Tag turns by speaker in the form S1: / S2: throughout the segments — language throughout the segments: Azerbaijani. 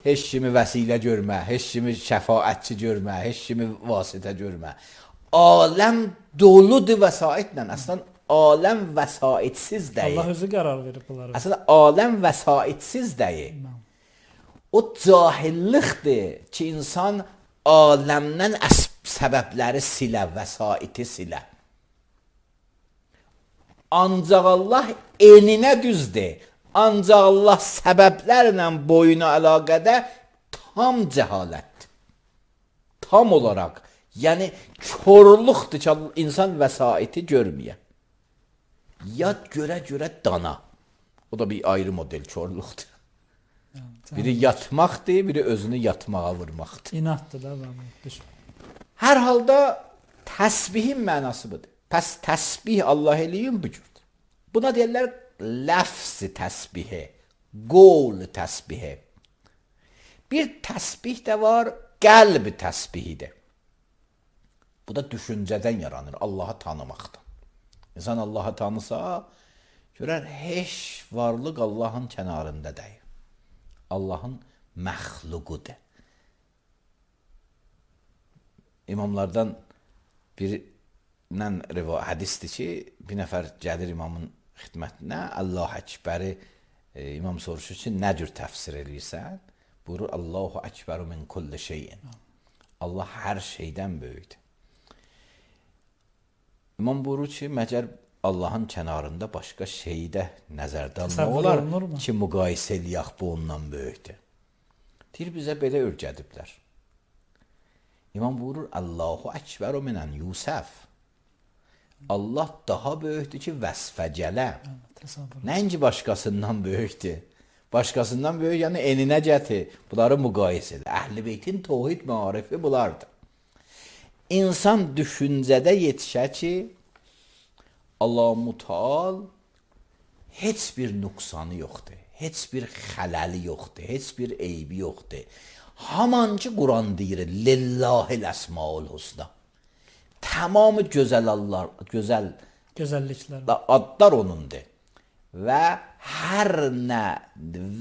S1: Heç kimi vəsilə görmə, heç kimi şəfaətçi görmə, heç kimi vasitə görmə. Aləm doludur vəsaitlə. Əslən aləm vəsaitsiz deyil.
S2: Allah özü qərar verib bunları.
S1: Əslən aləm vəsaitsiz deyil. O cahillikdir ki, insan aləmdən səbəbləri silə, vəsaiti silə. Ancaq Allah eninə düzdür. Ancaq Allah səbəblərlə boyuna əlaqədə tam cəhalətdir. Tam olaraq. Yəni, körluqdur ki, insan vəsaiti görməyə. Ya görə dana. O da bir ayrı model körluqdur. Biri yatmaqdır, biri özünü yatmağa vurmaqdır.
S2: İnatdır da. Düşün.
S1: Hər halda təsbihin mənası budur. Pəs təsbih Allah eləyim bu cürdür. Buna deyirlər ləfz-i təsbihi, qol təsbihi. Bir təsbih də var, qəlb təsbihidir. Bu da düşüncədən yaranır, Allahı tanımaqdan. İnsan Allahı tanısa, görər, heç varlıq Allahın kənarında deyil. Allahın məxluqudur. İmamlardan birindən hədisdir ki, bir nəfər gəlir imamın xidmətinə, Allah-u Əkbəri imam soruşur ki, nə cür təfsir edirsən? Buyurur, Allahu Əkbəru min kulli şeyin. Allah hər şeydən böyükdür. İmam buyurur ki, məgər Allahın kənarında başqa şeyi də nəzərdə almaq olar ki, müqayisə eləyək bu ondan böyükdür. Deyir, bizə belə öyrədiblər. İmam buyurur, Allahu Əkbəru minən Yusuf. Allah daha böyükdür ki, vəsfə gələ. Nəinki başqasından böyükdür. Başqasından böyük, yəni eninə gətir. Bunları müqayisə edir. Əhl-i Beytin təvhid məarifi bunlardır. İnsan düşüncədə yetişər ki, Allah-u Teala heç bir nüqsanı yoxdur, heç bir xələli yoxdur, heç bir eybi yoxdur. Haman ki, Quran deyir, Lillahil əsmaul husna. Tamamı
S2: gözəlliklər
S1: adlar onundur. Və hər nə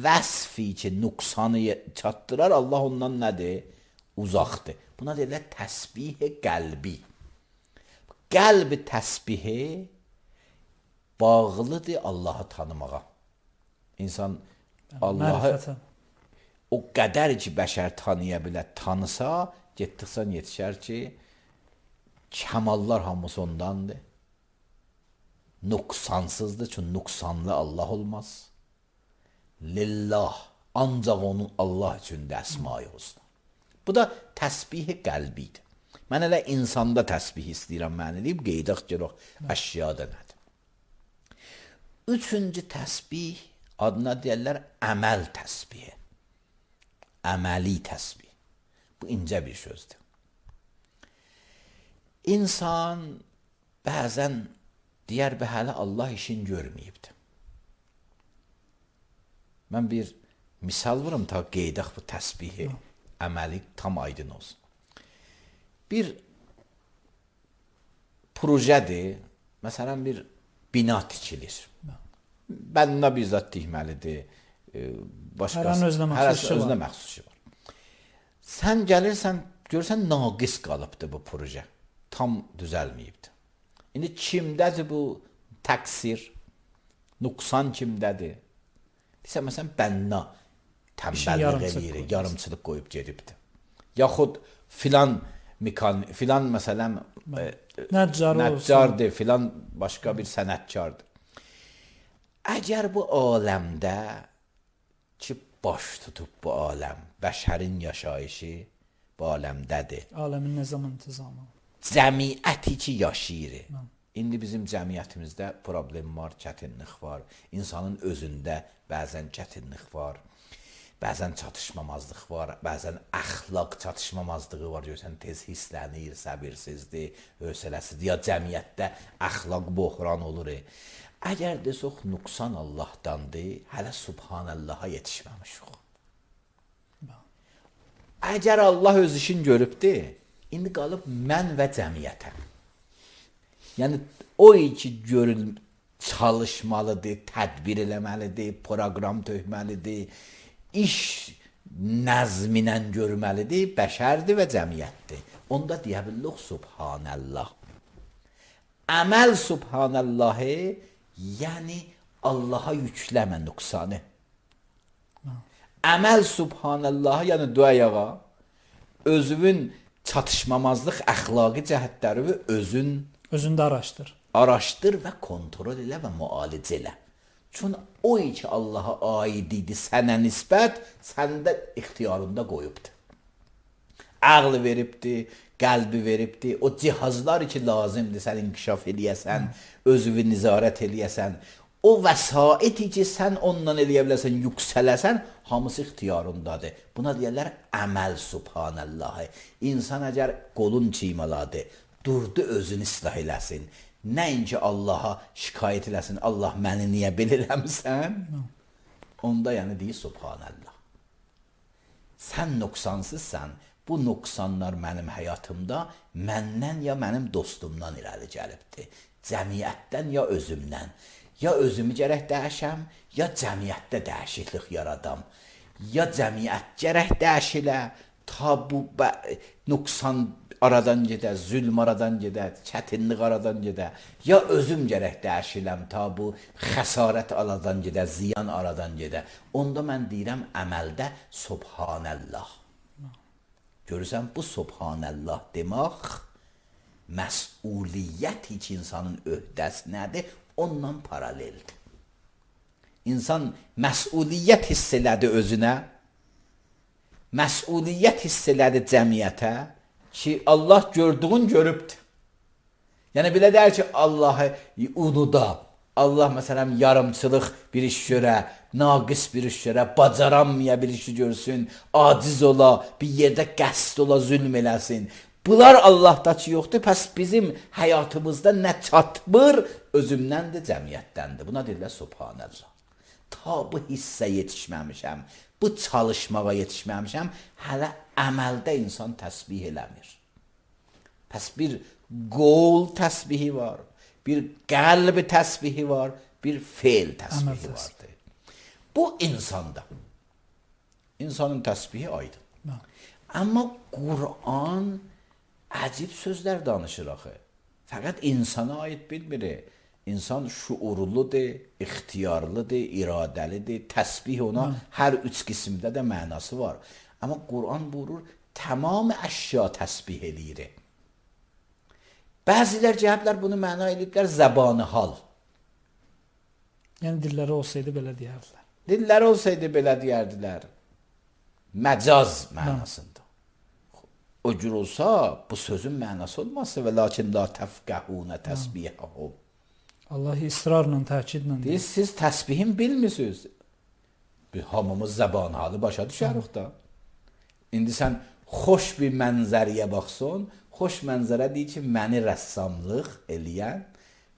S1: vəsfi ki, nüqsanı çatdırar, Allah ondan nədir? Uzaqdır. Buna deyirlər təsbih-i qəlbi. Qəlb təsbihi bağlıdır Allahı tanımağa. İnsan Allahı o qədər ki, bəşər tanıya bilər, tanısa, getdiksən yetişər ki, kəmallar hamısı ondandır. Nüqsansızdır, çünki nüqsanlı Allah olmaz. Lillah, ancaq onun Allah üçün də əsma-i husna. Bu da təsbih-i qəlbidir. Mən elə insanda təsbih istəyirəm, mən eləyib, qeydaq görək, əşyada nədir? Üçüncü təsbih adına deyərlər əməl təsbihi. Əməli təsbih. Bu incə bir sözdür. İnsan bəzən deyər, hələ Allah işin görməyibdir. Mən bir misal vurum, ta qeydaq bu təsbihi, əməli tam aydın olsun. Bir projedir, məsələn, bir bina tikilir. Bənna bizzat tikməlidir.
S2: Hər an özünə
S1: məxsus işi var. Sən gəlirsən, görürsən, naqis qalıbdır bu proje. Tam düzəlməyibdir. İndi kimdədir bu təqsir? Nüqsan kimdədir? Deyirsən, məsələn, bənna təmbəllik eləyir, yarımçılıq qoyub gedibdir. Yaxud filan məsələn nəccardır, filan başqa bir sənətkardır. Əgər bu aləmdə ki, baş tutub bu aləm, bəşərin yaşayışı bu aləmdədir.
S2: Aləmin nəzam intizamı.
S1: Cəmiyyəti ki, yaşayır. İndi bizim cəmiyyətimizdə problem var, çətinlik var. İnsanın özündə bəzən çətinlik var. Bəzən çatışmamazlıq var, bəzən əxlaq çatışmamazlığı var, görürsən, tez hisslənir, səbirsizdir, hövsələsizdir, ya cəmiyyətdə əxlaq bohran olur. Əgər desək, nüqsan Allahdandır, hələ Subhanallaha yetişməmişik. Əgər Allah öz işin görübdir, indi qalıb mən və cəmiyyətəm. Yəni, o ki, çalışmalıdır, tədbir eləməlidir, proqram töhməlidir, iş nəzminə görməlidir, bəşərdir və cəmiyyətdir. Onda deyə bilirik Subhanallah. Əməl Subhanallahı, yəni Allaha yükləmə nüqsanı. Əməl Subhanallahı, yəni duayağa, özünün çatışmamazlıq əxlaqi cəhətləri və
S2: özündə araşdır.
S1: Araşdır və kontrol elə və müalicə elə. Çünki o ki Allaha aid idi, sənə nisbət, səndə ixtiyarında qoyubdur. Ağlı veribdir, qəlbi veribdir, o cihazlar ki lazımdır sən inkişaf eləyəsən, özünü nizarət eləyəsən, o vəsaiti ki sən ondan eləyə biləsən, yüksələsən, hamısı ixtiyarındadır. Buna deyərlər əməl Subhanallahı. İnsan əgər qolun çiymaladı, durdu özünü islah eləsin, nəinki Allaha şikayət eləsin, Allah məni niyə bilirəmsən? Onda yəni deyir Subhanallah. Sən nöqsansızsan, bu nöqsanlar mənim həyatımda məndən ya mənim dostumdan irəli gəlibdir. Cəmiyyətdən ya özümdən. Ya özümü gərək dəyişəm, ya cəmiyyətdə dəyişiklik yaradam. Ya cəmiyyət gərək dəyişilə, ta bu nöqsan aradan gedə, zülm aradan gedə, çətinlik aradan gedə. Ya özüm gərək dəyişiləm, ta bu xəsarət aradan gedə, ziyan aradan gedə. Onda mən deyirəm əməldə Subhanallah. Görürsən, bu Subhanallah demək, məsuliyyət ki insanın öhdəsi nədir? Ondan paraleldir. İnsan məsuliyyət hiss elədi özünə, məsuliyyət hiss elədi cəmiyyətə ki, Allah gördüğün görübdür. Yəni, belə deyər ki, Allahı unuda, Allah məsələn yarımçılıq bir iş görə, naqis bir iş görə, bacaranmaya bir işi görsün, aciz ola, bir yerdə qəsd ola, zülm eləsin. Bunlar Allah'dakı yoxdur, pəs bizim həyatımızda nə çatmır, özümdəndir, cəmiyyətdəndir. Buna deyirlər Subhanallah. Ta bu hissə yetişməmişəm, bu çalışmağa yetişməmişəm, hələ əməldə insan təsbih eləmir. Pəs bir qol təsbihi var, bir qəlb təsbihi var, bir feil təsbihi vardır. Bu insanda. İnsanın təsbihi aydın. Amma Qur'an əcib sözlər danışır axı. Fəqət insana aid bilmir. İnsan şuurludur, ixtiyarlıdır, iradəlidir. Təsbih ona hər üç qismdə də mənası var. Amma Qur'an buyurur, tamam əşya təsbih eləyir. Bəzilər cəhətlər bunu məna eləyirlər zəbanı hal.
S2: Yəni dilləri olsaydı belə deyərdilər.
S1: Dilləri olsaydı belə deyərdilər. Məcaz mənasında. O cür olsa, bu sözün mənası olmazsa və lakin la təfqəhunə təsbihəhum.
S2: Allah israrla, təkidlə
S1: deyir. Siz təsbihin bilmirsiniz. Hamımız zəban halı başa düşərik da. İndi sən xoş bir mənzəriyə baxsan, xoş mənzərə deyir ki, məni rəssamlıq eləyən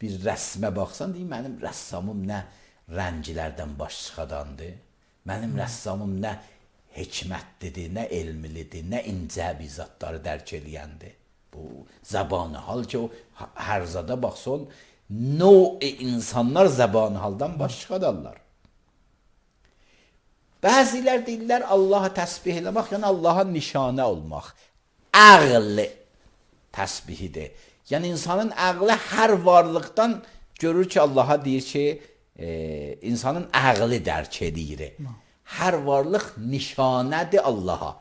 S1: bir rəsmə baxsan, deyir, mənim rəssamım nə rənglərdən baş çıxadandır, mənim rəssamım nə hikmətlidir, nə elmlidir, nə incə bizatları dərk eləyəndir. Bu zəbanı hal ki, o hər zada baxsan, insanlar zəbanı haldan baş çıxadarlar. Bəzilər deyirlər Allah'a təsbih eləmək, yəni Allah'a nişanə olmaq. Əql təsbihidir. Yəni insanın əqli hər varlıqdan görür ki, Allah'a deyir ki, insanın əqli dərk edir. Hər varlıq nişanədir Allah'a.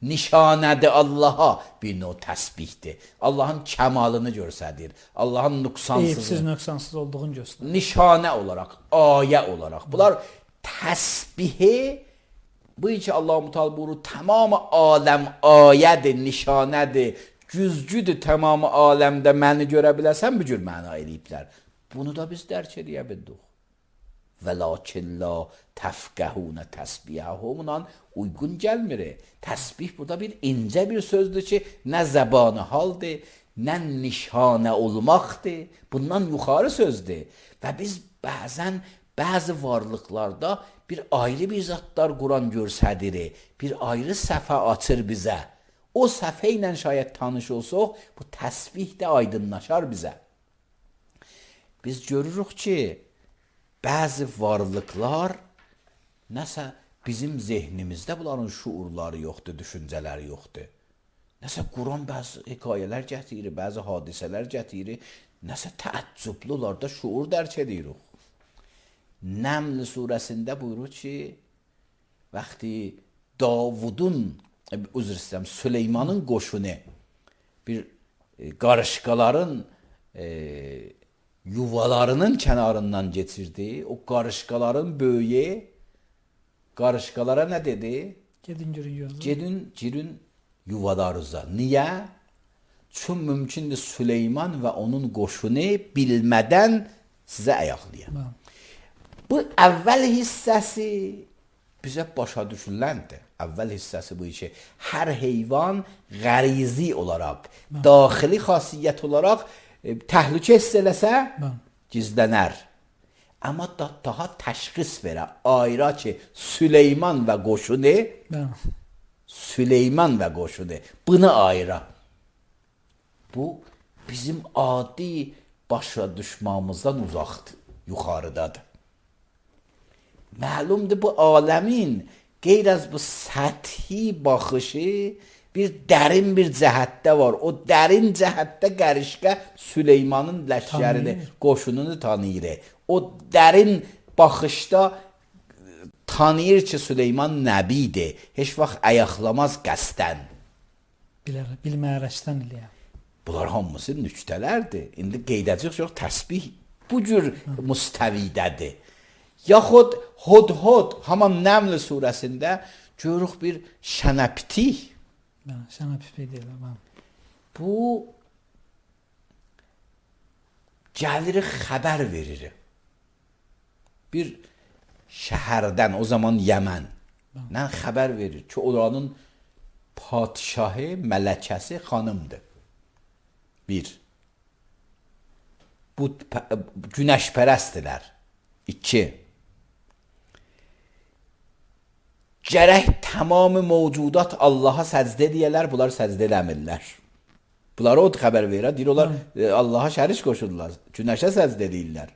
S1: Nişanədir Allah'a bir növ təsbihdir. Allahın kəmalını göstərir. Allahın
S2: eyibsiz, nöqsansız olduğunu göstərir.
S1: Nişanə olaraq, ayə olaraq. Bunlar təsbihi, bu ki Allah-u Teala buyurur, tamamı aləm ayədir, nişanədir, güzgüdür tamamı aləmdə məni görə biləsən, bu cür məna eləyiblər. Bunu da biz dərk eləyə bildik. Və lakin la təfqəhunə təsbihəhumla uyğun gəlmir. Təsbih burada bir incə bir sözdür ki, nə zəbanı haldır, nə nişanə olmaqdır. Bundan yuxarı sözdür. Və biz bəzən bəzi varlıqlarda bir ayrı bir zatlar Quran göstərir, bir ayrı səhifə açır bizə. O səhifə ilə şayət tanış olsaq, bu təsbih də aydınlaşar bizə. Biz görürük ki, bəzi varlıqlar nəsə bizim zehnimizdə bunların şuurları yoxdur, düşüncələri yoxdur. Nəsə Quran bəzi hekayələr gətirir, bəzi hadisələr gətirir, nəsə təəccüblü onlarda şuur dərk edirik. Nəml surəsində buyurur ki, vaxtı Davudun, üzr istəyirəm, Süleymanın qoşunu bir qarışqaların yuvalarının kənarından geçirdi. O qarışqaların böyüyü qarışqalara nə dedi?
S2: Gedin girin
S1: Girin yuvalarınıza. Niyə? Çünki mümkündür Süleyman və onun qoşunu bilmədən sizə ayaqlayır. Bu əvvəl hissəsi bizə başa düşüləndir. Əvvəl hissəsi bu ki, hər heyvan qərizi olaraq, daxili xasiyyət olaraq təhlükə hiss eləsə, gizlənər. Amma daha təşxis verə, ayıra ki, Süleyman və qoşunu, bunu ayıra. Bu, bizim adi başa düşmamızdan uzaqdır, yuxarıdadır. Məlumdur, bu aləmin qeyr az bu səthi baxışı bir dərin bir cəhətdə var. O dərin cəhətdə qərişqə Süleymanın ləşkərini, qoşununu tanıyır. O dərin baxışda tanıyır ki, Süleyman nəbidir. Heç vaxt ayaqlamaz qəsdən.
S2: Bilməyərəkdən eləyəm.
S1: Bunlar hamısı nüktələrdir. İndi qeydəcək yox, təsbih bu cür müstəvidədir. Yaxud Hudhud, haman Nəml surəsində görürük bir şənəptik.
S2: Şənəptik deyirəm.
S1: Bu gəlir xəbər verir. Bir şəhərdən, o zaman Yəməndən xəbər verir ki, oranın padişahı, mələkəsi xanımdır. Bir, bu günəşpərəstdirlər. İki, gərək tamamı mövcudat Allaha səcdə edəyələr, bunlar səcdə eləmirlər. Bunlara o xəbər verir, deyir, onlar Allaha şərik qoşurlar, günəşə səcdə edirlər.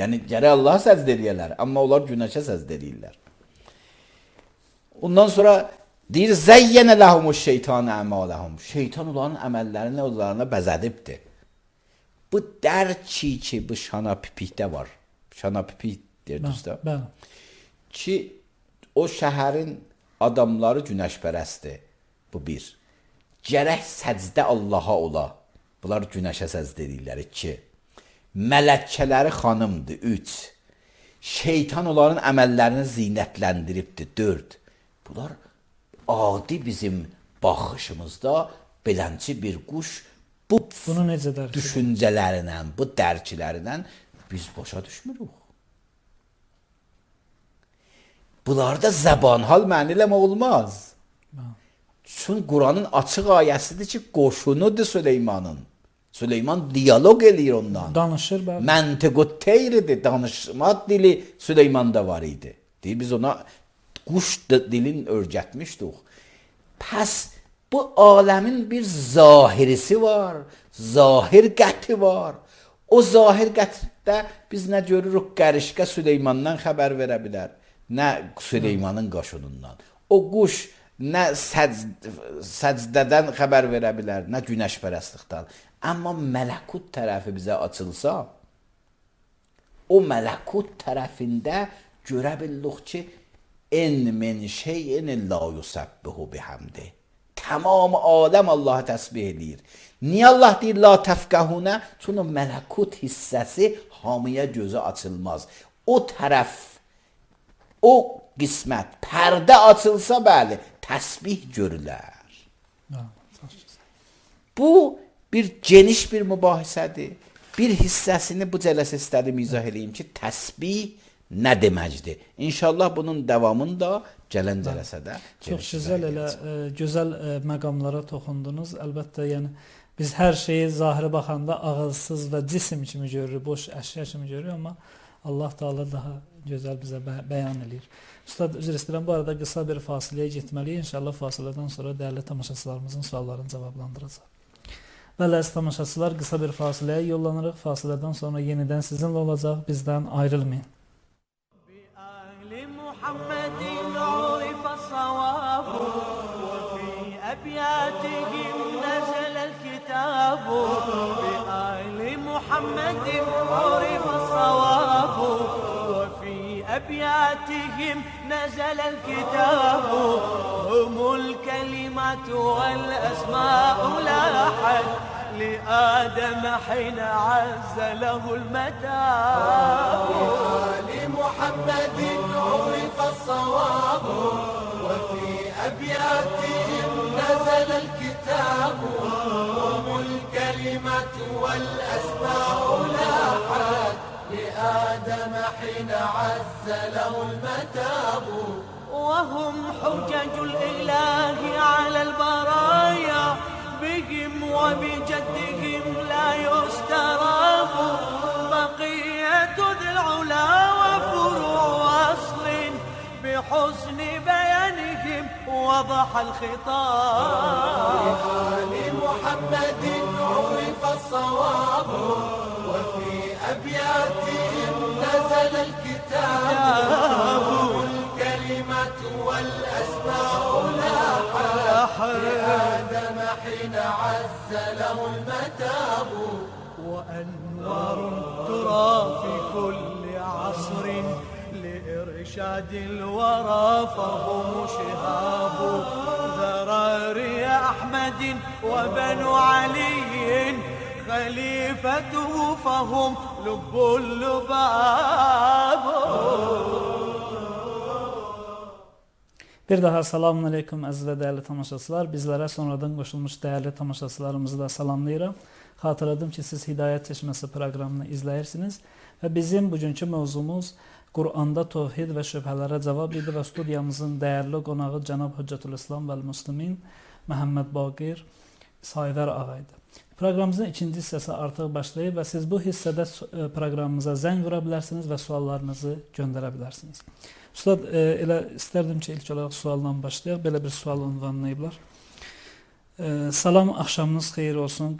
S1: Yəni, gərək Allaha səcdə edəyələr, amma onlar günəşə səcdə edirlər. Ondan sonra deyir, zəyyənə ləhumuş şeytanə əmələhum. Şeytan onların əməllərini onlarına bəzədibdir. Bu dərki ki, bu şanapipikdə var. Şanapipik deyir, düzdür? Ki, o şəhərin adamları günəşpərəstdir. Bu bir. Gərək səcdə Allaha ola. Bunlar günəşə səcdə edirlər. İki. Mələkələri xanımdır. Üç. Şeytan onların əməllərini zinətləndiribdir. Dörd. Bunlar adi bizim baxışımızda belənçi bir quş bunu necə düşüncələrinə, bu dərkilərinə biz başa düşmürük. Bunlarda zəbanhal məni eləmək olmaz. Çünki Quranın açıq ayəsidir ki, qoşunudur Süleymanın. Süleyman diyalog eləyir ondan.
S2: Danışır.
S1: Məntiqut teyridir, danışma dili Süleymanda var idi. Deyir, biz ona quş dilini öyrətmişdik. Pəs bu aləmin bir zahirisi var, zahir qəti var. O zahir qətdə biz nə görürük? Qərişqə Süleymandan xəbər verə bilər, nə Süleymanın qaşınından. O quş nə səcdədən xəbər verə bilər, nə günəşpərəstlikdən. Amma mələkut tərəfi bizə açılsa, o mələkut tərəfində görə bilirik ki, en min şeyin la yusabbihu bihamdi. Tamam aləm Allah'a təsbih edir. Niyə Allah deyir la təfqəhunə? Çünki mələkut hissəsi hamıya gözü açılmaz. O tərəf, o qismət, pərdə açılsa bəli, təsbih görülər. Bu bir geniş bir mübahisədir. Bir hissəsini bu cələsə istədim izah edeyim ki, təsbih nə deməkdir? İnşallah bunun davamını da gələn cələsədə
S2: çox gözəl məqamlara toxundunuz. Əlbəttə, yəni biz hər şeyi zahirə baxanda ağılsız və cisim kimi görürük, boş əşya kimi görürük, amma Allah Taala daha gözəl bizə bəyan edir. Ustad, üzr istəyirəm, bu arada qısa bir fasiləyə getməliyik. İnşallah fasilədən sonra dəyərli tamaşaçılarımızın suallarını cavablandıracaq. Bəli, əziz tamaşaçılar, qısa bir fasiləyə yollanırıq. Fasilədən sonra yenidən sizinlə olacaq. Bizdən ayrılmayın.
S3: أبياتهم نزل الكتاب بآل محمد عرف الصواب وفي أبياتهم نزل الكتاب هم الكلمات والأسماء لاحت لآدم حين عز له المتاب لمحمد عرف الصواب وفي أبياتهم نزل الكتاب هم الكلمة والأسماء لاحت لآدم حين عز له المتاب وهم حجج الإله على البرايا بهم وبجدهم لا يستراب بقية ذي العلا وفروع أصل بحسن بيانهم وضح الخطاب لمحمد عرف الصواب وفي أبياتهم نزل الكتاب الكلمة والأسماء لاحت لآدم حين عز له المتاب وأنوار ترى في كل عصر لإرشاد الورى فهم شهاب ذراري أحمد وبنو علي خليفته فهم لب اللباب.
S2: Bir daha selamun aleyküm əziz və dəyərli tamaşaçılar. Bizlərə sonradan qoşulmuş dəyərli tamaşaçılarımızı da salamlayıram. Xatırladım ki, siz Hidayət Çeşməsi proqramını izləyirsiniz və bizim bugünkü mövzumuz Quranda Tövhid və Şübhələrə Cavab idi və studiyamızın dəyərli qonağı Cənab Hüccətülislam vəl-Müslimin Məhəmməd Baqir Sayvər ağaydı. Proqramımızın ikinci hissəsi artıq başlayıb və siz bu hissədə proqramımıza zəng vura bilərsiniz və suallarınızı göndərə bilərsiniz. Ustad, elə istərdim ki, ilk olaraq sualdan başlayaq. Belə bir sual ünvanlayıblar. Salam, axşamınız xeyir olsun.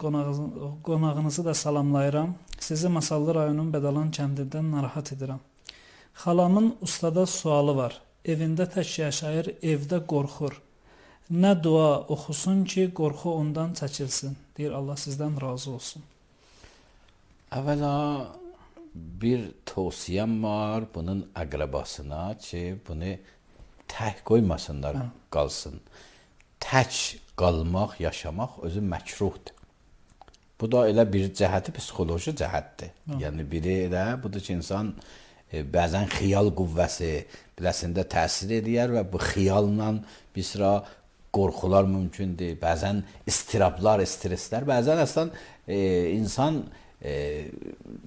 S2: Qonağınızı da salamlayıram. Sizi Masallı rayonun Bədalan kəndindən narahat edirəm. Xalamın ustada sualı var. Evində tək yaşayır, evdə qorxur. Nə dua oxusun ki, qorxu ondan çəkilsin. Deyir, Allah sizdən razı olsun.
S1: Əvvəla bir tövsiyəm var bunun əqrəbasına ki, bunu tək qoymasınlar, qalsın. Tək qalmaq, yaşamaq özü məkruhdur. Bu da elə bir cəhəti psixoloji cəhətdir. Yəni biri elə budur ki, insan bəzən xiyal qüvvəsi biləsində təsir edir və bu xiyalla bir sıra qorxular mümkündür. Bəzən istirablar, streslər, bəzən əslən insan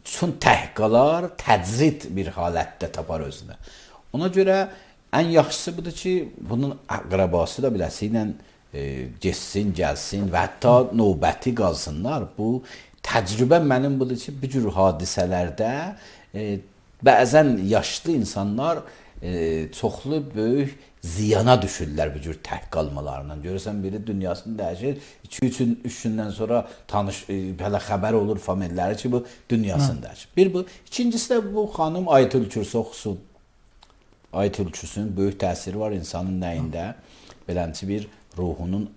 S1: çün tək qalar, təcrid bir halətdə tapar özünə. Ona görə ən yaxşısı budur ki, bunun əqrəbası da biləsiylə geçsin, gəlsin və hətta növbəti qalsınlar. Bu təcrübə mənim budur ki, bu cür hadisələrdə bəzən yaşlı insanlar çoxlu böyük ziyana düşürlər bu cür tək qalmalarından. Görürsən, biri dünyasını dəyişir, 2-3 gündən sonra hələ xəbər olur famililəri ki, bu dünyasını dəyişir. Bir bu. İkincisi də bu xanım Ayətül Kürsü oxusun. Ayətül Kürsünün böyük təsiri var insanın nəyində. Beləncə bir ruhunun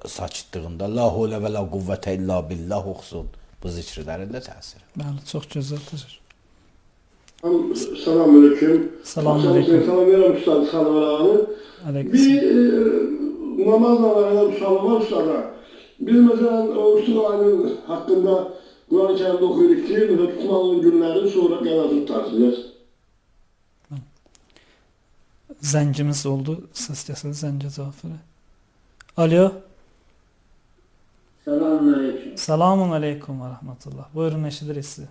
S1: saçıtlığında La hawlə və la quvvətə illa billah oxusun. Bu zikirlərin də təsiri.
S2: Bəli, çox gözəl təşəkkür.
S4: Selamünaleyküm.
S2: Selamünaleyküm.
S4: Salam verirəm Ustad Salvarağını. Bir namazla alakalı sualım var Ustad'a. Biz mesela Usta ayının hakkında Kur'an-ı Kerim'de okuyorduk ki mesela tutmanın günleri sonra qənazı tutarsınız.
S2: Zəngimiz oldu. Səs kəsildi, zəngə cavab verək. Alo.
S5: Selamünaleyküm.
S2: Selamun aleyküm və rəhmətullah. Buyurun, eşidirik sizi.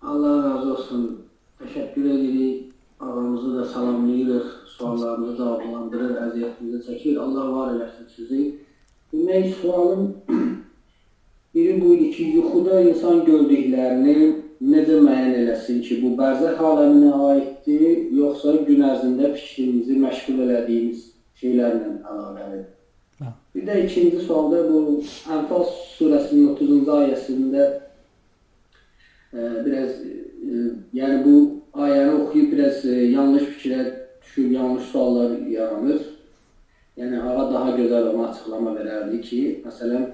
S5: Allah razı olsun. Teşekkür edirik. Ağamızı da salamlayırıq. Suallarımızı cavablandırır, əziyyətimizi çəkir. Allah var eləsin sizi. Demək, sualım biri bu idi ki, yuxuda insan gördüklərini necə müəyyən eləsin ki, bu bərzəx aləminə aiddir, yoxsa gün ərzində fikrimizi məşğul elədiyimiz şeylərlə əlaqəlidir. Bir də ikinci sualda bu Ənfal surəsinin 30-cu ayəsində biraz yəni bu ayəni oxuyub biraz yanlış fikrə düşür, yanlış suallar yaranır. Yəni ağa daha gözəl ona açıqlama verərdi ki, məsələn,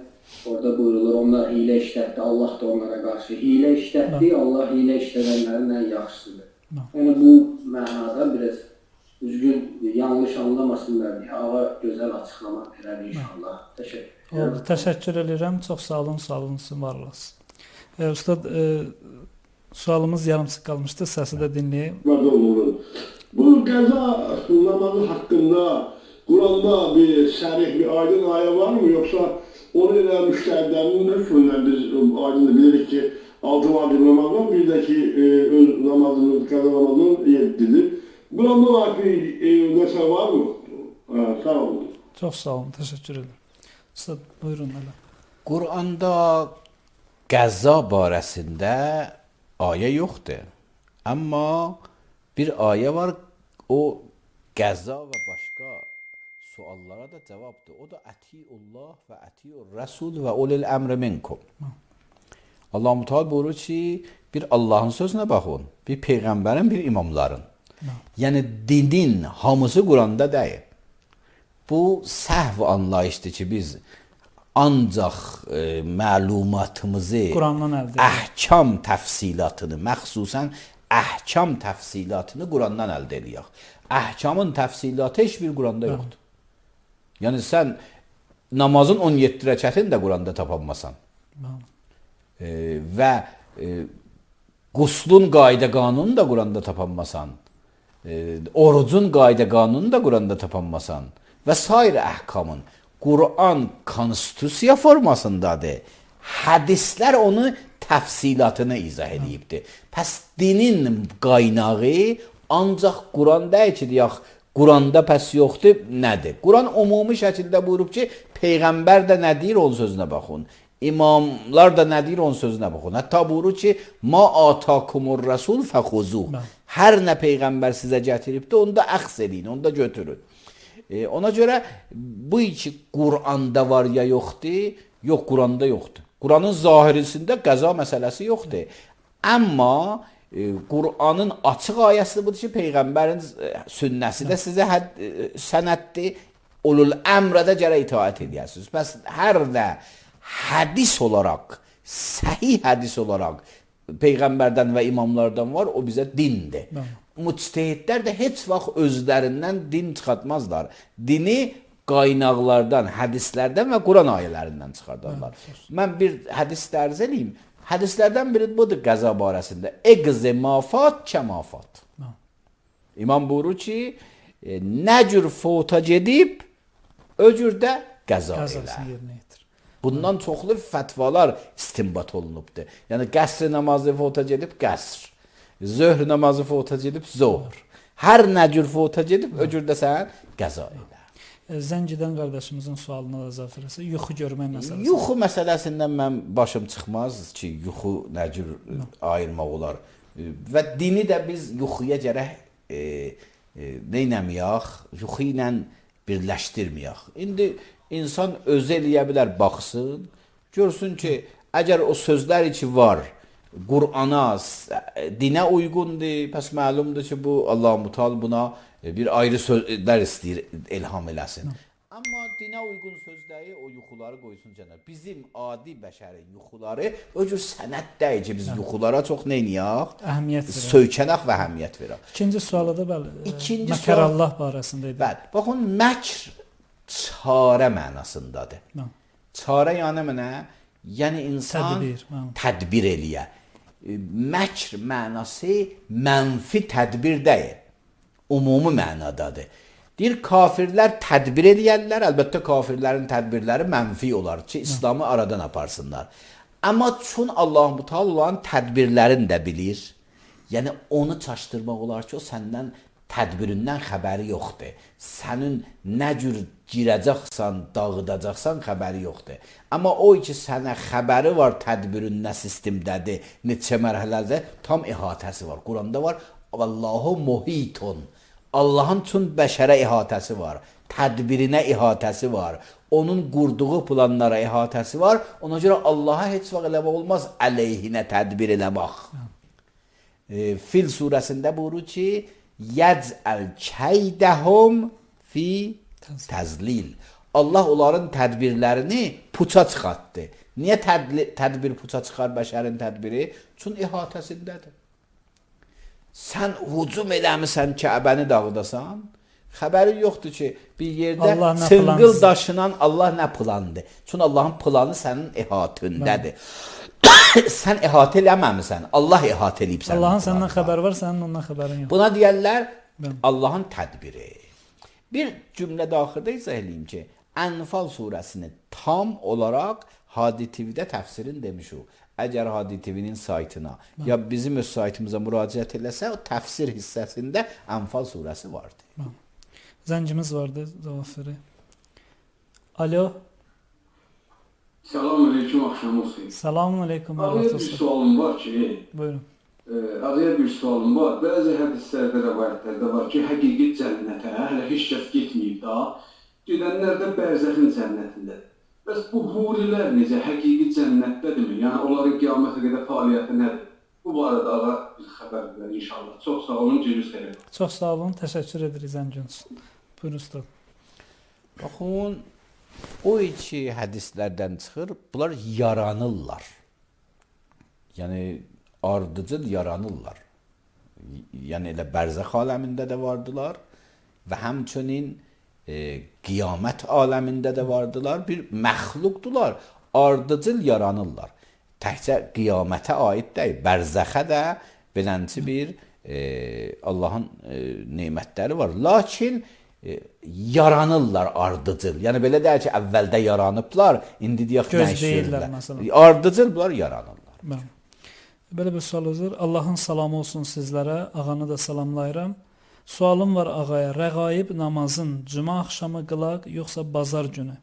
S5: orada buyurulur, onlar hilə işlətdi, Allah da onlara qarşı hilə işlətdi, Allah hilə işlədənlərin ən yaxşısıdır. Yəni bu mənada biraz düzgün, yanlış anlamasınlar deyə ağa gözəl açıqlama verər inşallah. Təşəkkür
S2: Oldu, təşəkkür edirəm. Çox sağ olun, sizin var olasınız. Ustad, sualımız yarımçıq qalmışdı, səsi də dinləyək.
S4: Bu qəza namazı haqqında Quranda bir sərih, bir aydın ayə var mı? Yoxsa onu elə müştəhidlərinin hökmündən biz aydın bilirik ki, 6 vacib namaz var, bir də ki, öz namazını, qəza namazını 7-dir. Quranda var ki, nəsə var mı? Sağ olun.
S2: Çox sağ olun, təşəkkür edirəm. Ustad, buyurun elə.
S1: Quranda qəza barəsində ayə yoxdur. Amma bir ayə var, o qəza və başqa suallara da cavabdır. O da Atiullah və Atiur Rasul və ulil əmri minkum. Allah Teala buyurur ki, bir Allahın sözünə baxın, bir peyğəmbərin, bir imamların. Yəni dinin hamısı Quranda deyil. Bu səhv anlayışdır ki, biz ancaq məlumatımızı, əhkam təfsilatını, məxsusən əhkam təfsilatını Qurandan əldə edirik. Əhkamın təfsilatı heç bir Quranda yoxdur. Yəni sən namazın 17 rəkətini də Quranda tapanmasan və quslun qayda qanunu da Quranda tapanmasan, orucun qayda qanunu da Quranda tapanmasan və sair əhkamın Quran konstitusiya formasındadır. Hədislər onu təfsilatını izah edibdir. Pəs dinin qaynağı ancaq Quran deyil ki, deyək, Quranda pəs yoxdur, nədir? Quran ümumi şəkildə buyurub ki, Peyğəmbər də nə deyir, onun sözünə baxın. İmamlar da nə deyir, onun sözünə baxın. Hətta buyurur ki, ma atakumur rasul fəxuzuh. Hər nə Peyğəmbər sizə gətiribdir, onu da əxz edin, onu da götürün. Ona görə bu iki Quranda var ya yoxdur, yox, Quranda yoxdur. Quranın zahirisində qəza məsələsi yoxdur. Amma Qur'anın açıq ayəsi budur ki, Peyğəmbərin sünnəsi də sizə sənəddir, ulul əmrə də gərək itaət edəsiniz. Bəs hər nə hədis olaraq, səhih hədis olaraq Peyğəmbərdən və imamlardan var, o bizə dindir. Müctehidlər də heç vaxt özlərindən din çıxartmazlar. Dini qaynaqlardan, hədislərdən və Quran ayələrindən çıxardarlar. Mən bir hədis dərz eləyim. Hədislərdən biri budur qəza barəsində. Eqzi mafat kəmafat. İmam buyurur ki, nə cür fota gedib, o cür də qəza elə. Bundan çoxlu fətvalar istinbat olunubdur. Yəni qəsr namazı fota gedib qəsr. Zöhr namazı fota gedib zohr. Hər nə cür fota gedib, o cür də sən qəza elə.
S2: Zəngidən qardaşımızın sualına da cavab verəsə, yuxu görmək məsələsi.
S1: Yuxu məsələsindən mən başım çıxmaz ki, yuxu nə cür ayırmaq olar. Və dini də biz yuxuya gərək neynəməyək, yuxu ilə birləşdirməyək. İndi insan özü eləyə bilər, baxsın, görsün ki, əgər o sözlər ki var, Qur'ana, dinə uyğundur, pəs məlumdur ki, bu Allah-u Teala buna bir ayrı sözlər istəyir, elham eləsin. Amma dinə uyğun sözləri o yuxuları qoysun cənab. Bizim adi bəşərin yuxuları o cür sənət deyil ki, biz yuxulara çox neyniyək?
S2: Əhəmiyyət verək.
S1: Söykənək və əhəmiyyət verək.
S2: İkinci sualı da bəli, Məkrallah barəsində idi.
S1: Bəli, baxın, məkr çarə mənasındadır. Çarə yəni mənə, yəni insan tədbir eləyə. Məkr mənası mənfi tədbir deyil. Umumi mənadadır. Deyir, kafirlər tədbir eləyərlər, əlbəttə kafirlərin tədbirləri mənfi olar ki, İslamı aradan aparsınlar. Amma çün Allah-u Teala olan tədbirlərini də bilir. Yəni, onu çaşdırmaq olar ki, o səndən tədbirindən xəbəri yoxdur. Sənin nə cür girəcəksən, dağıdacaqsan xəbəri yoxdur. Amma o ki, sənə xəbəri var, tədbirin nə sistemdədir, neçə mərhələdə, tam ihatəsi var. Quranda var, Allahu muhitun. Allahın üçün bəşərə ihatəsi var, tədbirinə ihatəsi var, onun qurduğu planlara ihatəsi var. Ona görə Allaha heç vaxt eləmək olmaz, əleyhinə tədbir eləmək. Fil surəsində buyurur ki, yəcəl kəydəhum fi Təzlil. Allah onların tədbirlərini puça çıxartdı. Niyə tədbir puça çıxar bəşərin tədbiri? Çünki ihatəsindədir. Sən hücum eləmisən Kəbəni dağıdasan, xəbərin yoxdur ki, bir yerdə çınqıl daşınan Allah nə plandır. Çünki Allahın planı sənin ihatındədir. Sən əhatə eləməmisən, Allah əhatə eləyib sənin.
S2: Allahın səndən xəbəri var, sənin ondan xəbərin yox.
S1: Buna deyərlər Allahın tədbiri. Bir cümlə daxildə izah edeyim ki, Ənfal surəsini tam olaraq Hadi TV-də təfsirini demiş o. Əgər Hadi TV-nin saytına ya bizim öz saytımıza müraciət eləsə, o təfsir hissəsində Ənfal surəsi vardır.
S2: Zəncimiz vardı, cavab verir. Alo.
S6: Selamünaleyküm, akşamınız xeyir.
S2: Selamünaleyküm.
S6: Araya bir sualım var ki,
S2: buyurun.
S6: Araya bir sualım var. Bəzi hədislərdə, rəvayətlərdə var ki, həqiqi cənnətə hələ heç kəs getməyib da, gedənlər də bərzəxin cənnətindədir. Bəs bu hurilər necə, həqiqi cənnətdədirmi? Yəni, onların qiyamətə qədər fəaliyyəti nədir? Bu barədə ara bir xəbər verir inşallah. Çox sağ olun, cürüz xeyir.
S2: Çox sağ olun, təşəkkür ediriz Zəncüns. Buyurun ustad.
S1: Baxın, o iki hədislərdən çıxır, bunlar yaranırlar. Yəni, ardıcıl yaranırlar. Yəni, elə bərzəx aləmində də vardılar və həmçinin qiyamət aləmində də vardılar. Bir məxluqdular, ardıcıl yaranırlar. Təkcə qiyamətə aid deyil, bərzəxə də belənci bir Allahın nemətləri var. Lakin yaranırlar ardıcıl. Yəni belə deyək ki, əvvəldə yaranıblar, indi deyək nə işləyirlər. Ardıcıl bunlar yaranırlar.
S2: Belə bir sual olur. Allahın salamı olsun sizlərə, ağanı da salamlayıram. Sualım var ağaya, rəğaib namazın cümə axşamı qılaq, yoxsa bazar günü?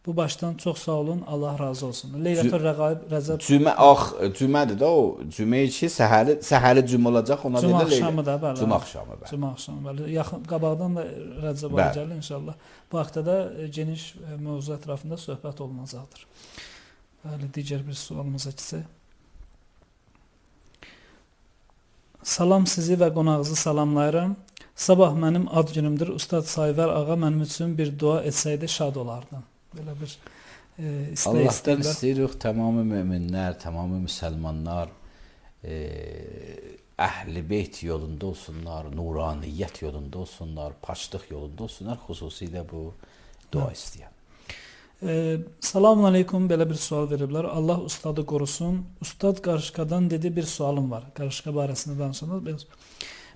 S2: Bu başdan çox sağ olun, Allah razı olsun. Leylatül Rəğaib Rəcəb.
S1: Cümədir də o, cümə ki, səhəri cümə olacaq, ona
S2: cümə axşamı da, bəli.
S1: Cümə axşamı, bəli.
S2: Cümə axşamı, bəli. Yaxın, qabaqdan da Rəcəb ayı gəlir inşallah. Bu haqda da geniş mövzu ətrafında söhbət olunacaqdır. Bəli, digər bir sualımıza keçək. Salam sizi və qonağınızı salamlayıram. Sabah mənim ad günümdür. Ustad Sayvar ağa mənim üçün bir dua etsəydi şad olardım. Belə bir istək
S1: Allahdan istəyirik tamamı möminlər, tamamı müsəlmanlar əhl-i beyt yolunda olsunlar, nuraniyyət yolunda olsunlar, paçlıq yolunda olsunlar. Xüsusilə bu dua istəyəm.
S2: Selamun aleyküm, belə bir sual veriblər. Allah ustadı qorusun. Ustad qarışqadan dedi, bir sualım var. Qarışqa barəsində danışırlar.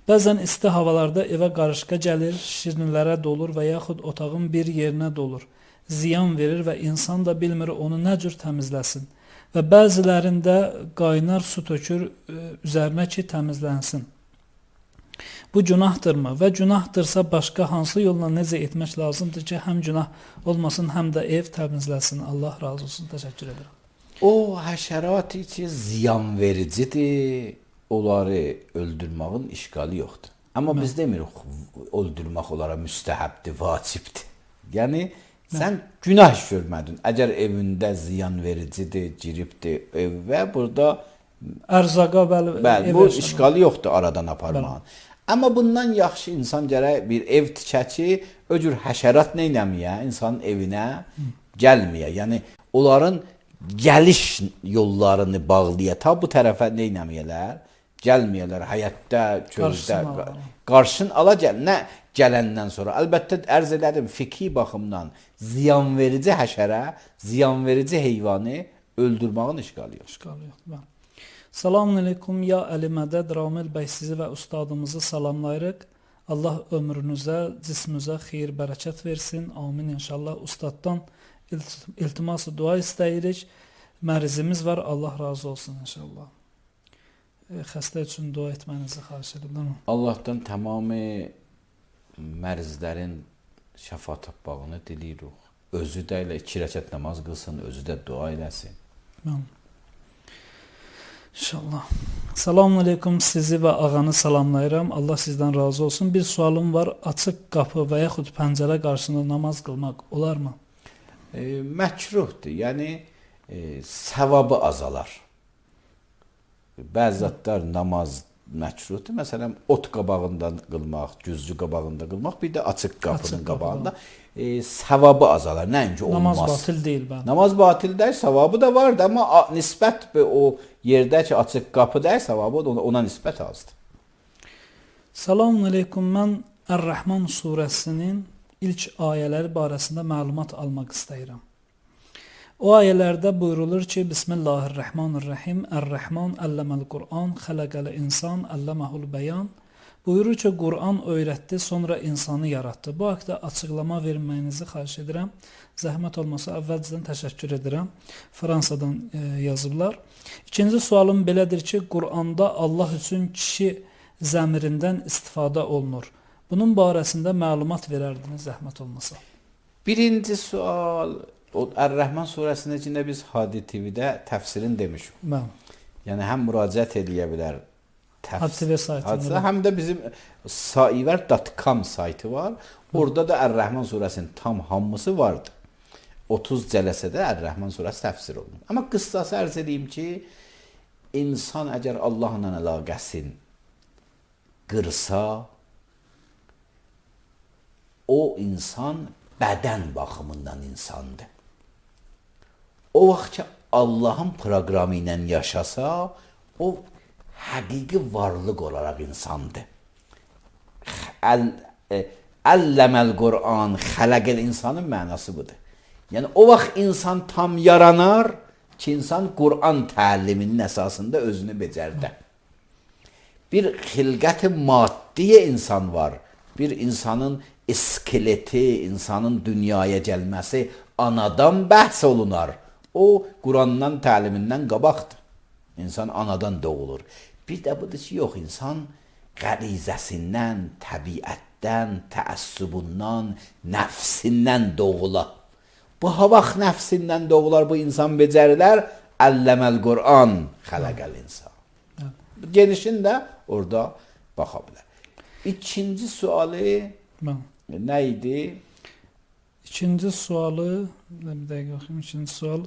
S2: Bəzən isti havalarda evə qarışqa gəlir, şirinlərə dolur və yaxud otağın bir yerinə dolur. Ziyan verir və insan da bilmir onu nə cür təmizləsin. Və bəzilərində qaynar su tökür üzərinə ki, təmizlənsin. Bu günahdırmı? Və günahdırsa başqa hansı yolla necə etmək lazımdır ki, həm günah olmasın, həm də ev təmizləsin. Allah razı olsun. Təşəkkür edirəm.
S1: O həşərat ki, ziyan vericidir. Onları öldürməyin işgalı yoxdur. Amma biz demirik, öldürmək onlara müstəhəbdir, vacibdir. Yəni, sən günah iş görmədin. Əgər evində ziyan vericidir, giribdir evə, burada
S2: ərzaqa, bəli,
S1: bu işgalı yoxdur aradan aparmağın. Amma bundan yaxşı insan gərək bir ev tikə ki, o cür həşərat neynəməyə, insanın evinə gəlməyə. Yəni, onların gəliş yollarını bağlaya, ta bu tərəfə neynəməyələr, gəlməyələr, həyətdə, çöldə, qarşın ala gəl, nə gələndən sonra. Əlbəttə, ərz elədim, fikri baxımdan ziyanverici həşərə, ziyanverici heyvanı öldürməyin işgalı yox.
S2: İşgalı yoxdur. Selamun aleyküm, ya Əli Mədəd, Ramil bəy sizi və ustadımızı salamlayırıq. Allah ömrünüzə, cismünüzə xeyir, bərəkət versin. Amin inşallah. Ustaddan iltiması dua istəyirik. Mərizimiz var, Allah razı olsun inşallah. Xəstə üçün dua etmənizi xahiş edirəm.
S1: Allahdan tamamı mərizlərin şəfa tapmağını diləyirik. Özü də ilə 2 rəkət namaz qılsın, özü də dua eləsin.
S2: İnşallah. Selamun aleyküm, sizi və ağanı salamlayıram. Allah sizdən razı olsun. Bir sualım var. Açıq qapı və yaxud pəncərə qarşısında namaz qılmaq olarmı?
S1: Məkruhdur. Yəni, savabı azalar. Bəzi zatlar namaz məkruhdur. Məsələn, ot qabağında qılmaq, güzgü qabağında qılmaq, bir də açıq qapının qabağında savabı azalar. Nəinki olmaz.
S2: Namaz batil deyil bəli.
S1: Namaz batil deyil, savabı da vardı, amma nisbət o yerdə ki, açıq qapı deyil, savabı ona nisbət azdır.
S2: Selamun aleyküm. Mən Ər-Rəhman surəsinin ilk ayələri barəsində məlumat almaq istəyirəm. O ayələrdə buyurulur ki, Bismillahirrahmanirrahim, Ər-Rəhman əlləməl Qur'an, xələqəl insan, əlləməhul bəyan. Buyurur ki, Qur'an öyrətdi, sonra insanı yaratdı. Bu haqda açıqlama verməyinizi xahiş edirəm. Zəhmət olmasa əvvəlcədən təşəkkür edirəm. Fransadan yazıblar. İkinci sualım belədir ki, Qur'anda Allah üçün kişi zəmirindən istifadə olunur. Bunun barəsində məlumat verərdiniz, zəhmət olmasa.
S1: Birinci sual, Ər-Rəhman surəsində içində biz Hadi TV-də təfsirini demişik.
S2: Mən.
S1: Yəni, həm müraciət edə bilər
S2: Hadi TV saytında.
S1: Həm də bizim saiver.com saytı var. Orada da Ər-Rəhman surəsinin tam hamısı vardır. 30 cələsədə Ər-Rəhman surəsi təfsir olunur. Amma qıssası ərz edeyim ki, insan əgər Allahla əlaqəsin qırsa, o insan bədən baxımından insandır. O vaxt ki, Allahın proqramı ilə yaşasa, o həqiqi varlıq olaraq insandır. Əlləməl Qur'an, xələqəl insanın mənası budur. Yəni, o vaxt insan tam yaranar ki, insan Qur'an təliminin əsasında özünü becərdə. Bir xilqət-i maddiyə insan var. Bir insanın iskeleti, insanın dünyaya gəlməsi anadan bəhs olunar. O, Qurandan, təlimindən qabaqdır. İnsan anadan doğulur. Bir də budur ki, yox, insan qərizəsindən, təbiətdən, təəssübundan, nəfsindən doğular. Bu vaxt nəfsindən doğular, bu insan becərilər, əlləməl Qur'an, xələqəl insan. Genişin də orada baxa bilər. İkinci sualı nə idi?
S2: İkinci sualı, bir dəqiqə baxayım, ikinci sual.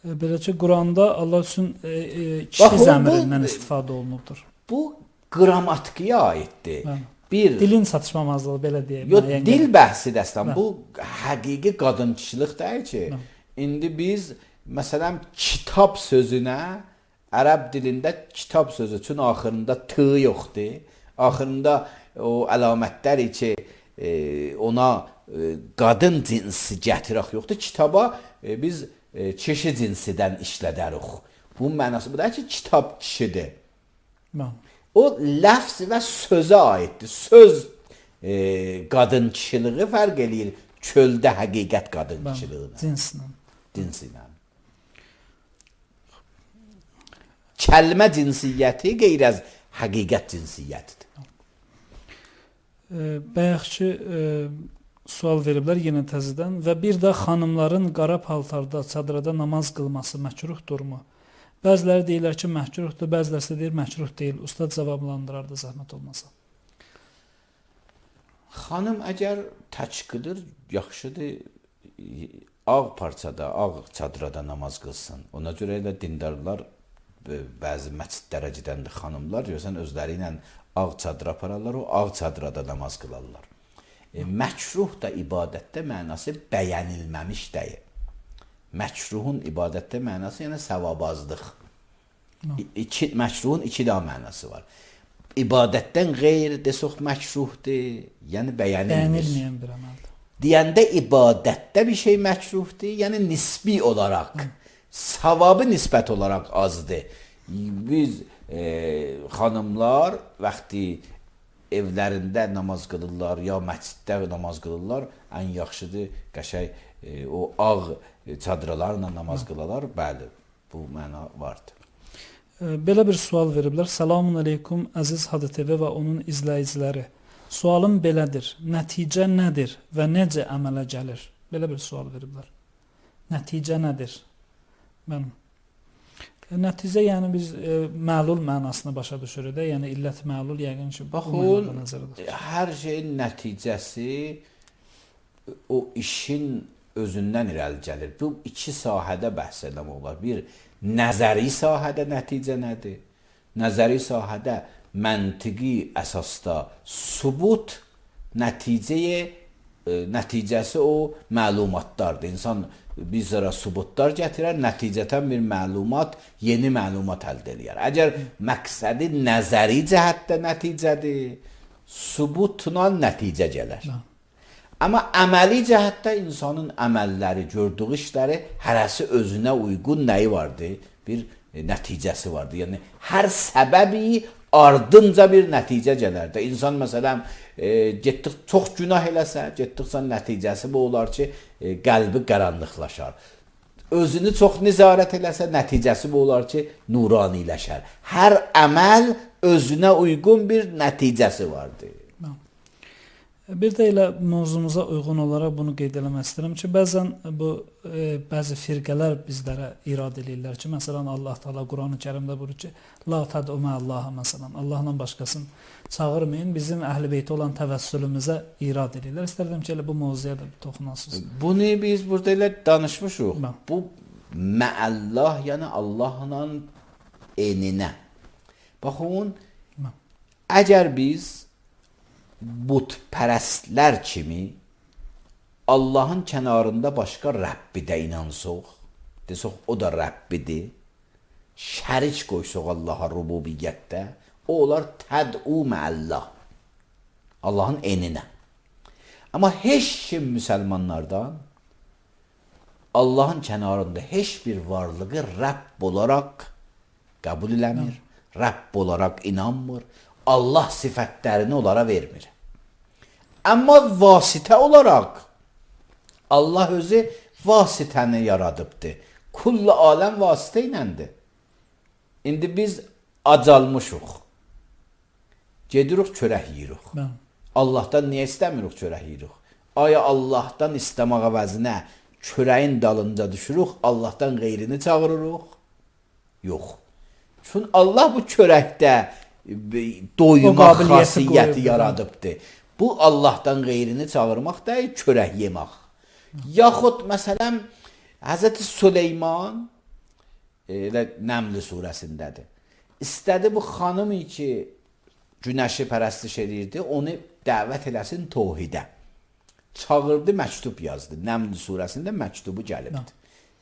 S2: Belə ki, Quranda Allah üçün kişi zəmirindən istifadə olunubdur.
S1: Bu qramatikiyə aiddir.
S2: Dilin çatışmamazlığı, belə deyək.
S1: Yox, dil bəhsi dəstən. Bu həqiqi qadın kişilik deyil ki. İndi biz, məsələn, kitab sözünə, ərəb dilində kitab sözü üçün axırında tı yoxdur. Axırında o əlamətlər ki, ona qadın cinsi gətirək yoxdur. Kitaba biz kişi cinsidən işlədərik. Bunun mənası bu da ki, kitab kişidir. O ləfz və sözə aiddir. Söz qadın kişiliği fərq eləyir çöldə həqiqət qadın kişiliyinə. Cinsinə. Kəlmə cinsiyyəti qeyr-əz həqiqət cinsiyyətidir.
S2: Bayaqki sual veriblər yenə təzədən və bir də xanımların qara paltarda, çadırda namaz qılması məkruhdurmu? Bəziləri deyirlər ki, məkruhdur, bəziləri deyir məkruh deyil. Ustad cavablandırardı, zəhmət olmasa.
S1: Xanım əgər təçqidir, yaxşıdır, ağ parçada, ağ çadırda namaz qılsın. Ona görə elə dindarlar bəzi məscidlərə gedəndə xanımlar görsən özləri ilə ağ çadır apararlar, o ağ çadırda namaz qılarlar. Məkruh da ibadətdə mənası bəyənilməmiş deyil. Məkruhun ibadətdə mənası yəni savabazlıq. Məkruhun iki də mənası var. İbadətdən qeyr desək məkruhdur, yəni
S2: bəyənilməyən bir əməldir.
S1: Deyəndə ibadətdə bir şey məkruhdur, yəni nisbi olaraq, savabı nisbət olaraq azdır. Biz xanımlar vaxtı evlərində namaz qılırlar, ya məsciddə namaz qılırlar, ən yaxşıdır, qəşəng o ağ çadırlarla namaz qılarlar, bəli, bu məna vardır.
S2: Belə bir sual veriblər. Selamun aleyküm, əziz Hadi TV və onun izləyiciləri. Sualım belədir. Nəticə nədir və necə əmələ gəlir? Belə bir sual veriblər. Nəticə nədir? Nəticə yəni biz məlul mənasını başa düşürük də, yəni illət məlul yəqin ki,
S1: baxın, hər şeyin nəticəsi o işin özündən irəli gəlir. Bu iki sahədə bəhs etmək olar. Bir, nəzəri sahədə nəticə nədir? Nəzəri sahədə məntiqi əsasda sübut nəticəsi o məlumatlardır. İnsan bizlərə sübutlar gətirər, nəticətən bir məlumat, yeni məlumat əldə edir. Əgər məqsədi nəzəri cəhətdə nəticədir, sübutla nəticə gələr. Amma əməli cəhətdə insanın əməlləri, gördüyü işləri hərəsi özünə uyğun nəyi vardır? Bir nəticəsi vardır. Yəni hər səbəbi ardınca bir nəticə gələr də. İnsan məsələn getdik çox günah eləsə, getdikcə nəticəsi bu olar ki, qəlbi qaranlıqlaşar. Özünü çox nəzarət eləsə, nəticəsi bu olar ki, nuraniləşər. Hər əməl özünə uyğun bir nəticəsi vardır.
S2: Bir də elə mövzumuza uyğun olaraq bunu qeyd eləmək istəyirəm ki, bəzi firqələr bizlərə irad edirlər ki, məsələn Allah Taala Qurani-Kərimdə buyurur ki, la təd'u ma'allaha məsələn, Allahla başqasını çağırmayın, bizim əhl-i beytə olan təvəssülümüzə irad edirlər. İstərdim ki, elə bu mövzuya da toxunasınız.
S1: Bunu biz burada elə danışmışıq. Bu ma'allah, yəni Allahla eninə. Baxın, əgər biz butpərəstlər kimi Allahın kənarında başqa Rəbbidə inansaq, desək o da Rəbbidir, şərik qoysaq Allaha rububiyyətdə, o olar təd'u məəllah, Allahın eninə. Amma heç kim müsəlmanlardan Allahın kənarında heç bir varlığı Rəbb olaraq qəbul eləmir, Rəbb olaraq inanmır, Allah sifətlərini onlara vermir. Amma vasitə olaraq Allah özü vasitəni yaradıbdır. Kullu aləm vasitə iləndir. İndi biz acalmışıq. Gedirik çörək yiyirik. Allahdan niyə istəmirik çörək yiyirik? Aya Allahdan istəmək əvəzinə çörəyin dalınca düşürük, Allahdan qeyrini çağırırıq? Yox. Çünki Allah bu çörəkdə doymaq xasiyyəti yaradıbdır. Bu Allahdan qeyrini çağırmaq deyil, çörək yemək. Yaxud məsələn Həzrəti Süleyman elə Nəml surəsindədir. İstədi bu xanım ki günəşi pərəstiş edirdi, onu dəvət eləsin tohidə. Çağırdı, məktub yazdı. Nəml surəsində məktubu gəlibdir.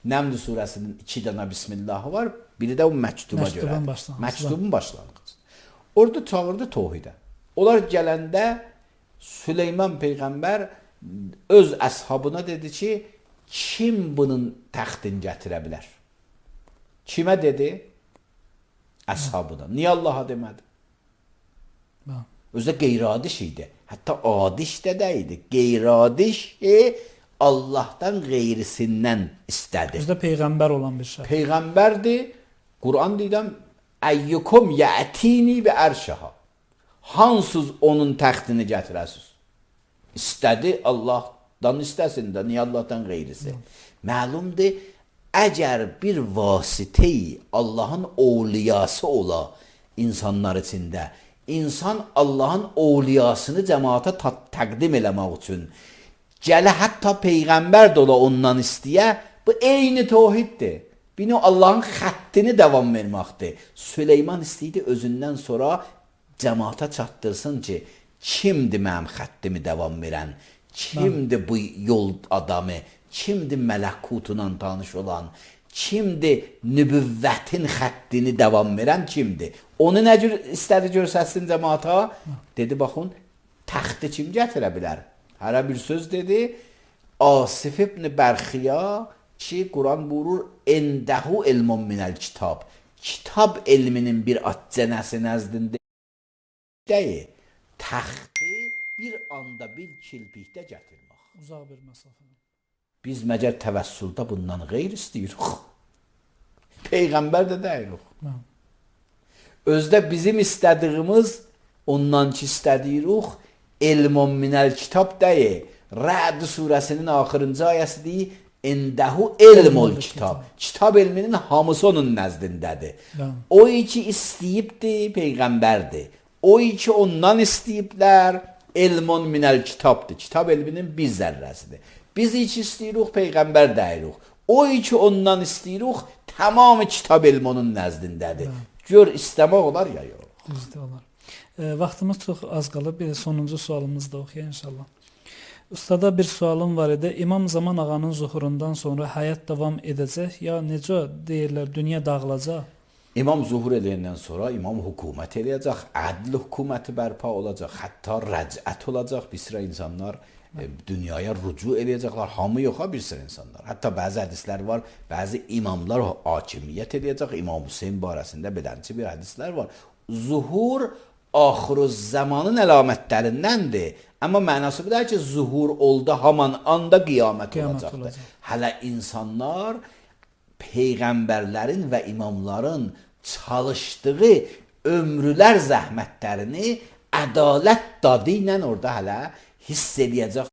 S1: Nəml surəsinin 2 dənə bismillahı var, biri də o məktuba görə. Məktubun başlanğıcı. Orada çağırdı tohidə. Onlar gələndə Süleyman Peyğəmbər öz əshabına dedi ki, kim bunun təxtini gətirə bilər? Kimə dedi? Əshabına. Niyə Allaha demədi? Özdə qeyri-adi şeydi. Hətta adi işdə deyildi. Qeyri-adi Allahdan qeyrisindən istədi.
S2: Özdə Peyğəmbər olan bir şey.
S1: Peyğəmbərdir. Quran deyirəm, əyyukum yətini bi ərşəha. Hansız onun təxtini gətirəsiz? İstədi, Allahdan istəsin də, niyə Allahdan qeyrisi? Məlumdur, əgər bir vasitəyi Allahın ovliyası ola insanlar içində, insan Allahın ovliyasını cəmaata təqdim eləmək üçün gələ hətta Peyğəmbər də ola ondan istəyə, bu eyni tohiddir. Bini Allahın xəttini davam verməkdir. Süleyman istəyirdi özündən sonra cəmaata çatdırsın ki, kimdir mənim xəttimi davam verən, kimdir bu yol adamı, kimdir mələkutla tanış olan, kimdir nübüvvətin xəttini davam verən kimdir? Onu nə cür istədi görsəsin cəmaata? Dedi, baxın, təxti kim gətirə bilər? Hərə bir söz dedi, Asif ibn Bərxiya ki, Quran buyurur, endəhu ilmun minəl kitab. Kitab elminin bir atcənəsi nəzdində deyil, təxti bir anda bir kilpikdə gətirmək.
S2: Uzaq bir məsafəni.
S1: Biz məgər təvəssüldə bundan qeyr istəyirik. Peyğəmbər də deyirik. Özdə bizim istədiyimiz, ondan ki istədiyirik, ilmun minəl kitab deyil. Rəd surəsinin axırıncı ayəsi deyil, endəhu ilmul kitab. Kitab elminin hamısı onun nəzdindədir. O ki istəyibdir, Peyğəmbərdir. O ki ondan istəyiblər, ilmun minəl kitabdır. Kitab elminin bir zərrəsidir. Biz iki istəyirik, Peyğəmbər deyirik. O ki ondan istəyirik, tamamı kitab elmi onun nəzdindədir. Gör istəmək olar ya yox.
S2: Düzdür, olar. Vaxtımız çox az qalıb. Bir sonuncu sualımızı da oxuyaq inşallah. Ustada bir sualım var idi. İmam Zaman ağanın zuhurundan sonra həyat davam edəcək ya necə deyirlər, dünya dağılacaq?
S1: İmam zuhur edəndən sonra imam hökumət eləyəcək, ədl hökuməti bərpa olacaq, hətta rəcət olacaq. Bir sıra insanlar dünyaya rücu eləyəcəklər. Hamı yox ha bir sıra insanlar. Hətta bəzi hədislər var, bəzi imamlar hakimiyyət eləyəcək. İmam Hüseyn barəsində belənçi bir hədislər var. Zuhur axirüz zamanın əlamətlərindəndir. Amma mənası bu da ki, zuhur oldu, haman anda qiyamət olacaqdır. Hələ insanlar peyğəmbərlərin və imamların çalışdığı ömrülər zəhmətlərini ədalət dadı ilə orada hələ hiss eləyəcək.